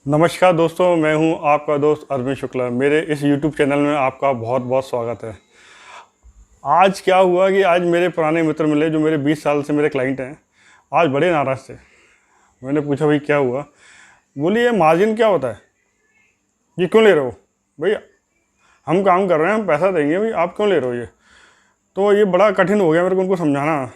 नमस्कार दोस्तों, मैं हूं आपका दोस्त अरविंद शुक्ला। मेरे इस YouTube चैनल में आपका बहुत बहुत स्वागत है। आज क्या हुआ कि आज मेरे पुराने मित्र मिले जो मेरे 20 साल से मेरे क्लाइंट हैं। आज बड़े नाराज़ थे। मैंने पूछा भाई क्या हुआ? बोली ये मार्जिन क्या होता है, ये क्यों ले रहे हो? भाई हम काम कर रहे हैं, हम पैसा देंगे, भाई आप क्यों ले रहे हो? ये तो ये बड़ा कठिन हो गया मेरे को उनको समझाना।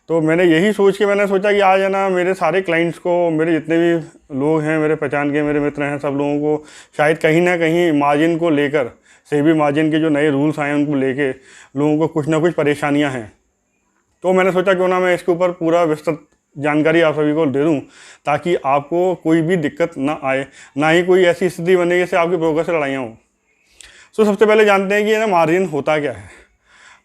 तो मैंने यही सोच के मैंने सोचा कि आज है ना मेरे सारे क्लाइंट्स को, मेरे जितने भी लोग हैं मेरे पहचान के, मेरे मित्र हैं, सब लोगों को शायद कहीं ना कहीं मार्जिन को लेकर, सेबी मार्जिन के जो नए रूल्स आए हैं उनको लेके लोगों को कुछ ना कुछ परेशानियां हैं। तो मैंने सोचा क्यों ना मैं इसके ऊपर पूरा विस्तृत जानकारी आप सभी को दे दूं, ताकि आपको कोई भी दिक्कत ना आए, ना ही कोई ऐसी स्थिति बने जैसे आपके ब्रोकर से लड़ाइयाँ हों। तो सबसे पहले जानते हैं कि ना मार्जिन होता क्या है।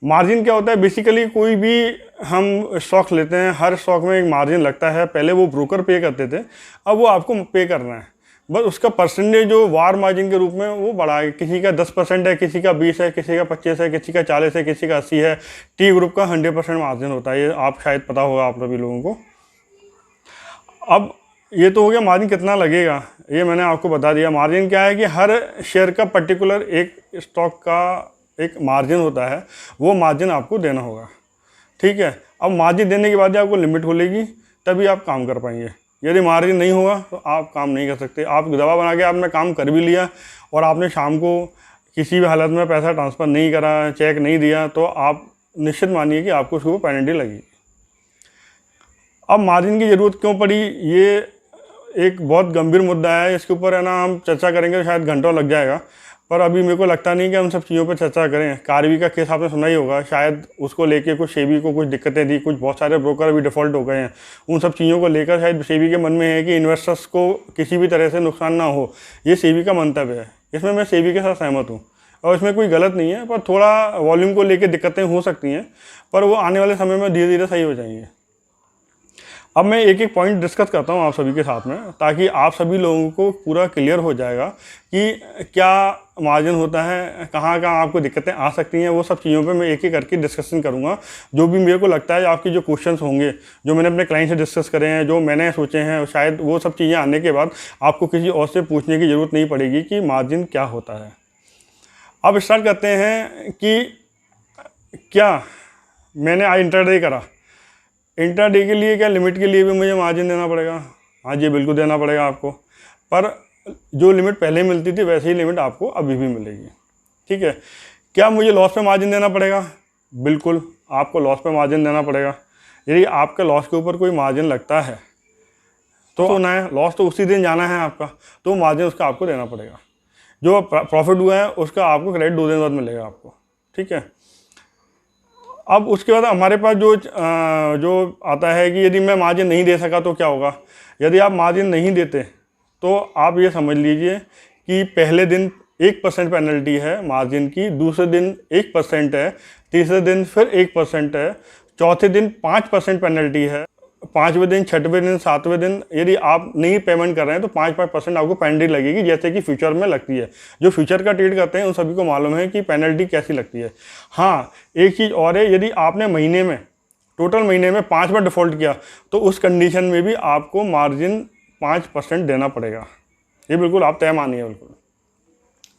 मार्जिन क्या होता है? बेसिकली कोई भी हम स्टॉक लेते हैं, हर स्टॉक में एक मार्जिन लगता है। पहले वो ब्रोकर पे करते थे, अब वो आपको पे करना है। बस उसका परसेंटेज जो वार मार्जिन के रूप में वो बढ़ा है। किसी का 10% है, किसी का 20 है, किसी का 25 है, किसी का 40 है, किसी का 80 है। टी ग्रुप का 100% मार्जिन होता है, ये आप शायद पता होगा आप सभी लोगों को। अब ये तो हो गया मार्जिन कितना लगेगा, ये मैंने आपको बता दिया। मार्जिन क्या है कि हर शेयर का पर्टिकुलर एक स्टॉक का एक मार्जिन होता है, वो मार्जिन आपको देना होगा। ठीक है, अब मार्जिन देने के बाद आपको लिमिट खुलेगी, तभी आप काम कर पाएंगे। यदि मार्जिन नहीं होगा तो आप काम नहीं कर सकते। आप दवा बना के आपने काम कर भी लिया और आपने शाम को किसी भी हालत में पैसा ट्रांसफ़र नहीं करा, चेक नहीं दिया, तो आप निश्चित मानिए कि आपको उसके ऊपर पेनल्टी लगेगी। अब मार्जिन की ज़रूरत क्यों पड़ी, ये एक बहुत गंभीर मुद्दा है। इसके ऊपर है ना हम चर्चा करेंगे तो शायद घंटों लग जाएगा, पर अभी मेरे को लगता नहीं कि हम सब चीज़ों पर चर्चा करें। कार्वी का केस आपने सुना ही होगा, शायद उसको लेके कुछ सेबी को कुछ दिक्कतें थी, कुछ बहुत सारे ब्रोकर अभी डिफ़ॉल्ट हो गए हैं। उन सब चीज़ों को लेकर शायद सेबी के मन में है कि इन्वेस्टर्स को किसी भी तरह से नुकसान ना हो, ये सेबी का मंतव्य है। इसमें मैं सेबी के साथ सहमत हूँ और इसमें कोई गलत नहीं है, पर थोड़ा वॉल्यूम को लेकर दिक्कतें हो सकती हैं, पर वो आने वाले समय में धीरे धीरे सही हो जाएंगे। अब मैं एक एक पॉइंट डिस्कस करता हूँ आप सभी के साथ में, ताकि आप सभी लोगों को पूरा क्लियर हो जाएगा कि क्या मार्जिन होता है, कहाँ कहाँ आपको दिक्कतें आ सकती हैं। वो सब चीज़ों पे मैं एक एक करके डिस्कशन करूँगा। जो भी मेरे को लगता है आपके जो क्वेश्चंस होंगे, जो मैंने अपने क्लाइंट से डिस्कस करे हैं, जो मैंने सोचे हैं, शायद वो सब चीज़ें आने के बाद आपको किसी और से पूछने की ज़रूरत नहीं पड़ेगी कि मार्जिन क्या होता है। अब स्टार्ट करते हैं कि क्या मैंने आज इंट्राडे करा, इंट्राडे के लिए क्या लिमिट के लिए भी मुझे मार्जिन देना पड़ेगा? हाँ जी, बिल्कुल देना पड़ेगा आपको। पर जो लिमिट पहले मिलती थी वैसे ही लिमिट आपको अभी भी मिलेगी। ठीक है, क्या मुझे लॉस पे मार्जिन देना पड़ेगा? बिल्कुल आपको लॉस पे मार्जिन देना पड़ेगा। यदि आपके लॉस के ऊपर कोई मार्जिन लगता है तो ना है, लॉस तो उसी दिन जाना है आपका, तो मार्जिन उसका आपको देना पड़ेगा। जो प्रॉफिट हुआ है उसका आपको क्रेडिट 2 दिन बाद मिलेगा आपको। ठीक है, अब उसके बाद हमारे पास जो आता है कि यदि मैं मार्जिन नहीं दे सका तो क्या होगा। यदि आप मार्जिन नहीं देते तो आप ये समझ लीजिए कि पहले दिन 1% पेनल्टी है मार्जिन की, दूसरे दिन 1% है, तीसरे दिन फिर 1% है, चौथे दिन 5% पेनल्टी है, 5वें दिन, 6वें दिन, 7वें दिन यदि आप नहीं पेमेंट कर रहे हैं तो 5% आपको पेनल्टी लगेगी, जैसे कि फ्यूचर में लगती है। जो फ्यूचर का ट्रेड करते हैं उन सभी को मालूम है कि पेनल्टी कैसी लगती है। हाँ, एक चीज़ और है, यदि आपने महीने में, टोटल महीने में 5 बार डिफ़ॉल्ट किया तो उस कंडीशन में भी आपको मार्जिन 5% देना पड़ेगा। ये बिल्कुल आप तय मानिए। बिल्कुल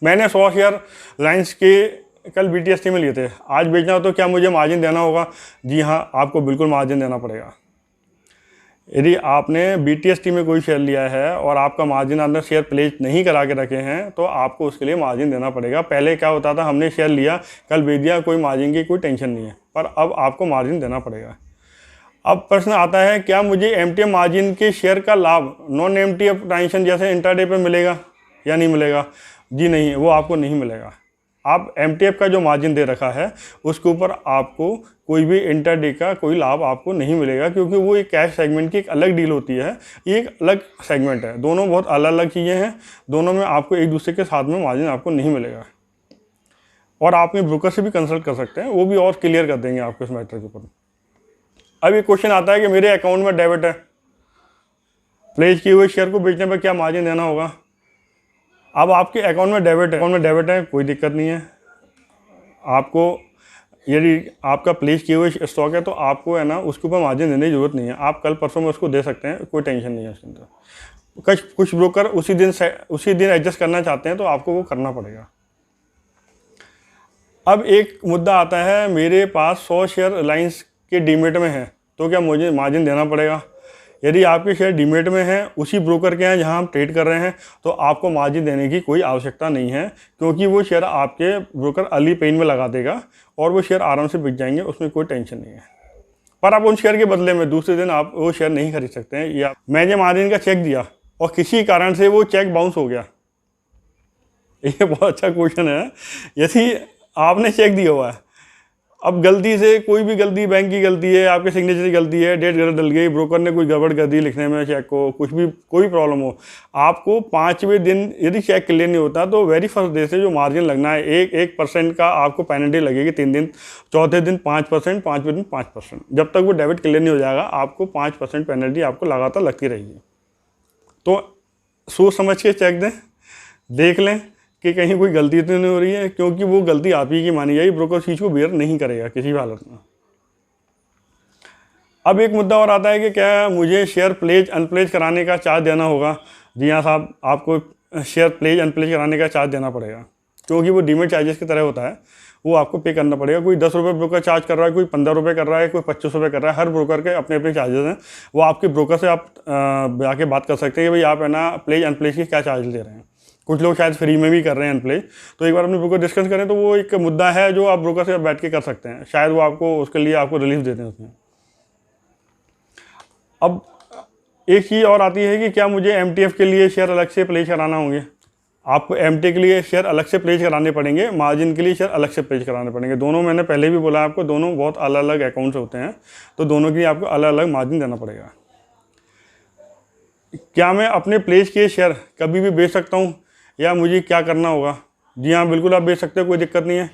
मैंने 100 शेयर रिलायंस के कल BTST में लिए थे, आज बेचना हो तो क्या मुझे मार्जिन देना होगा? जी हाँ, आपको बिल्कुल मार्जिन देना पड़ेगा। यदि आपने BTST में कोई शेयर लिया है और आपका मार्जिन आपने शेयर प्लेस नहीं करा के रखे हैं तो आपको उसके लिए मार्जिन देना पड़ेगा। पहले क्या होता था, हमने शेयर लिया, कल बेच दिया, कोई मार्जिन की कोई टेंशन नहीं है, पर अब आपको मार्जिन देना पड़ेगा। अब प्रश्न आता है, क्या मुझे MTM मार्जिन के शेयर का लाभ नॉन MTF ट्रांजेक्शन जैसे इंट्राडे पे मिलेगा या नहीं मिलेगा? जी नहीं, वो आपको नहीं मिलेगा। आप MTF का जो मार्जिन दे रखा है उसके ऊपर आपको कोई भी इंट्राडे का कोई लाभ आपको नहीं मिलेगा, क्योंकि वो एक कैश सेगमेंट की एक अलग डील होती है, ये एक अलग सेगमेंट है। दोनों बहुत अलग अलग चीज़ें हैं, दोनों में आपको एक दूसरे के साथ में मार्जिन आपको नहीं मिलेगा। और आप अपने ब्रोकर से भी कंसल्ट कर सकते हैं, वो भी और क्लियर कर देंगे आपको इस मैटर के ऊपर। अब ये क्वेश्चन आता है कि मेरे अकाउंट में डेबिट है, प्लेस किए हुए शेयर को बेचने पर क्या मार्जिन देना होगा? अब आपके अकाउंट में डेबिट है, कोई दिक्कत नहीं है। आपको यदि आपका प्लेस किए हुए स्टॉक है तो आपको है ना उसके ऊपर मार्जिन देने की जरूरत नहीं है, आप कल परसों में उसको दे सकते हैं, कोई टेंशन नहीं है उसके अंदर। कुछ ब्रोकर उसी दिन एडजस्ट करना चाहते हैं, तो आपको वो करना पड़ेगा। अब एक मुद्दा आता है, मेरे पास 100 शेयर रिलायंस के डीमेट में है, तो क्या मुझे मार्जिन देना पड़ेगा? यदि आपके शेयर डीमेट में हैं उसी ब्रोकर के हैं जहां हम ट्रेड कर रहे हैं, तो आपको मार्जिन देने की कोई आवश्यकता नहीं है, क्योंकि वो शेयर आपके ब्रोकर अर्ली पेन में लगा देगा और वो शेयर आराम से बिक जाएंगे, उसमें कोई टेंशन नहीं है। पर आप उन शेयर के बदले में दूसरे दिन आप वो शेयर नहीं खरीद सकते हैं। या मैंने मार्जिन का चेक दिया और किसी कारण से वो चेक बाउंस हो गया, ये बहुत अच्छा क्वेश्चन है। यदि आपने चेक दिया हुआ है, अब गलती से कोई भी गलती, बैंक की गलती है, आपके सिग्नेचर की गलती है, डेट गलत डल गई, ब्रोकर ने कोई गड़बड़ कर दी लिखने में चेक को, कुछ भी कोई प्रॉब्लम हो, आपको 5वें दिन यदि चेक क्लियर नहीं होता तो वेरी फर्स्ट डे से जो मार्जिन लगना है 1% का आपको पेनल्टी लगेगी 3 दिन, चौथे दिन 5%, 5वें दिन 5%। जब तक वो डेबिट क्लियर नहीं हो जाएगा आपको 5% पेनल्टी आपको लगातार लगती रहेगी। तो सोच समझ के चेक दें, देख लें कि कहीं कोई गलती तो नहीं हो रही है, क्योंकि वो गलती आप ही की मानी जाएगी, ब्रोकर चीज़ को बेयर नहीं करेगा किसी भी हालत में। अब एक मुद्दा और आता है कि क्या मुझे शेयर प्लेज अनप्लेज कराने का चार्ज देना होगा? जी हाँ साहब, आपको शेयर प्लेज अनप्लेज कराने का चार्ज देना पड़ेगा, क्योंकि वो डीमेट चार्जेस की तरह होता है, वो आपको पे करना पड़ेगा। कोई 10 रुपये ब्रोकर चार्ज कर रहा है, कोई 15 रुपये कर रहा है, कोई 25 रुपये कर रहा है, हर ब्रोकर के अपने अपने चार्जेस हैं। वो आपके ब्रोकर से आप जाके बात कर सकते हैं कि भाई आप है ना प्लेज अनप्लेज के क्या चार्ज ले रहे हैं। कुछ लोग शायद फ्री में भी कर रहे हैं अनप्लेज, तो एक बार अपने ब्रोकर डिस्कस करें, तो वो एक मुद्दा है जो आप ब्रोकर से बैठ के कर सकते हैं, शायद वो आपको उसके लिए आपको रिलीफ देते हैं उसमें। अब एक चीज़ और आती है कि क्या मुझे MTF के लिए शेयर अलग से प्लेज कराना होंगे? आपको MTF के लिए शेयर अलग से प्लेज कराने पड़ेंगे, मार्जिन के लिए शेयर अलग से प्लेज कराने पड़ेंगे। दोनों मैंने पहले भी बोला आपको, दोनों बहुत अलग अलग अकाउंट्स होते हैं, तो दोनों के लिए आपको अलग अलग मार्जिन देना पड़ेगा। क्या मैं अपने प्लेज के शेयर कभी भी बेच सकता हूँ या मुझे क्या करना होगा? जी हाँ, बिल्कुल आप बेच सकते हो, कोई दिक्कत नहीं है।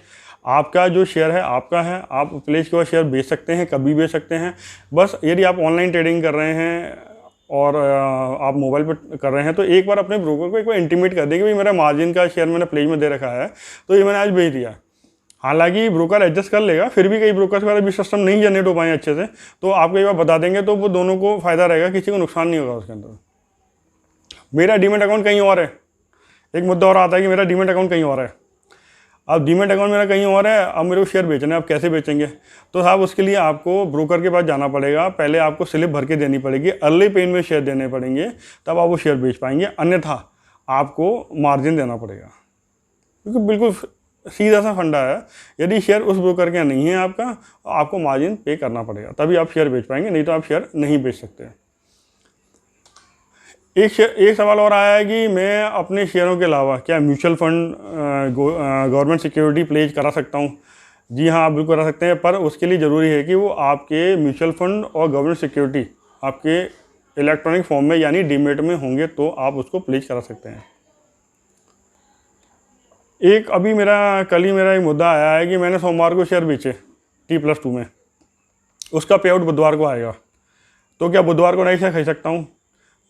आपका जो शेयर है आपका है, आप प्लेज के बाद शेयर बेच सकते हैं, कभी बेच सकते हैं। बस यदि आप ऑनलाइन ट्रेडिंग कर रहे हैं और आप मोबाइल पर कर रहे हैं, तो एक बार अपने ब्रोकर को एक बार इंटीमेट कर दें कि भाई मेरा मार्जिन का शेयर मैंने प्लेज में दे रखा है, तो ये मैंने आज बेच दिया। हालांकि ब्रोकर एडजस्ट कर लेगा, फिर भी कई ब्रोकर के भी सिस्टम नहीं जनरेट हो पाए अच्छे से, तो आपको एक बार बता देंगे तो वो दोनों को फ़ायदा रहेगा, किसी को नुकसान नहीं होगा उसके अंदर। मेरा डीमेट अकाउंट कहीं और है, एक मुद्दा और आता है कि मेरा डीमेट अकाउंट कहीं और है। अब डीमेट अकाउंट मेरा कहीं और है, अब मेरे को शेयर बेचना है, अब कैसे बेचेंगे? तो साहब उसके लिए आपको ब्रोकर के पास जाना पड़ेगा, पहले आपको स्लिप भर के देनी पड़ेगी, अर्ली पेन में शेयर देने पड़ेंगे, तब आप वो शेयर बेच पाएंगे, अन्यथा आपको मार्जिन देना पड़ेगा। क्योंकि बिल्कुल सीधा सा फंडा है, यदि शेयर उस ब्रोकर के नहीं है आपका, आपको मार्जिन पे करना पड़ेगा, तभी आप शेयर बेच पाएंगे, नहीं तो आप शेयर नहीं बेच सकते। एक सवाल और आया है कि मैं अपने शेयरों के अलावा क्या mutual fund, government security pledge करा सकता हूं? जी हाँ, आप बिल्कुल करा सकते हैं, पर उसके लिए ज़रूरी है कि वो आपके म्यूचुअल फंड और गवर्नमेंट सिक्योरिटी आपके इलेक्ट्रॉनिक फॉर्म में यानी डीमेट में होंगे, तो आप उसको प्लेज करा सकते हैं। अभी कल ही मेरा एक मुद्दा आया है कि मैंने सोमवार को शेयर बेचे T+2 में, उसका पे आउट बुधवार को आएगा, तो क्या बुधवार को नहीं शेयर खरीद सकता हूँ?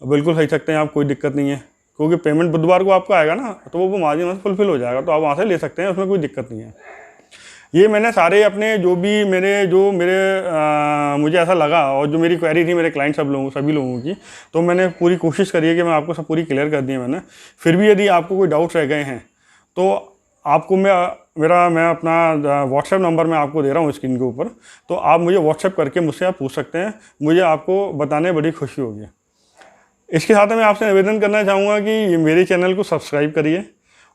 बिल्कुल खरीद सकते हैं आप, कोई दिक्कत नहीं है, क्योंकि पेमेंट बुधवार को आपका आएगा ना, तो वो मार्जिन वहाँ से फुलफिल हो जाएगा, तो आप वहाँ से ले सकते हैं, उसमें कोई दिक्कत नहीं है। ये मैंने सारे अपने मुझे ऐसा लगा और जो मेरी क्वेरी थी मेरे क्लाइंट सभी लोगों की, तो मैंने पूरी कोशिश करी है कि मैं आपको सब पूरी क्लियर कर दी है मैंने। फिर भी यदि आपको कोई डाउट्स रह गए हैं तो आपको मैं अपना व्हाट्सएप नंबर मैं आपको दे रहा हूँ स्क्रीन के ऊपर, तो आप मुझे व्हाट्सएप करके मुझसे आप पूछ सकते हैं, मुझे आपको बताने बड़ी खुशी होगी। इसके साथ मैं आपसे निवेदन करना चाहूँगा कि मेरे चैनल को सब्सक्राइब करिए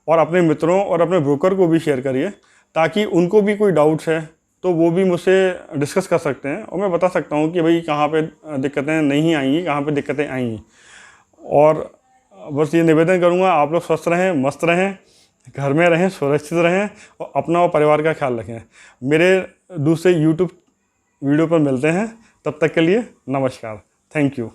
और अपने मित्रों और अपने ब्रोकर को भी शेयर करिए, ताकि उनको भी कोई डाउट्स है तो वो भी मुझसे डिस्कस कर सकते हैं और मैं बता सकता हूँ कि भाई कहाँ पे दिक्कतें नहीं आएंगी, कहाँ पे दिक्कतें आएंगी। और बस ये निवेदन करूँगा, आप लोग स्वस्थ रहें, मस्त रहें, घर में रहें, सुरक्षित रहें और अपना और परिवार का ख्याल रखें। मेरे दूसरे YouTube वीडियो पर मिलते हैं, तब तक के लिए नमस्कार, थैंक यू।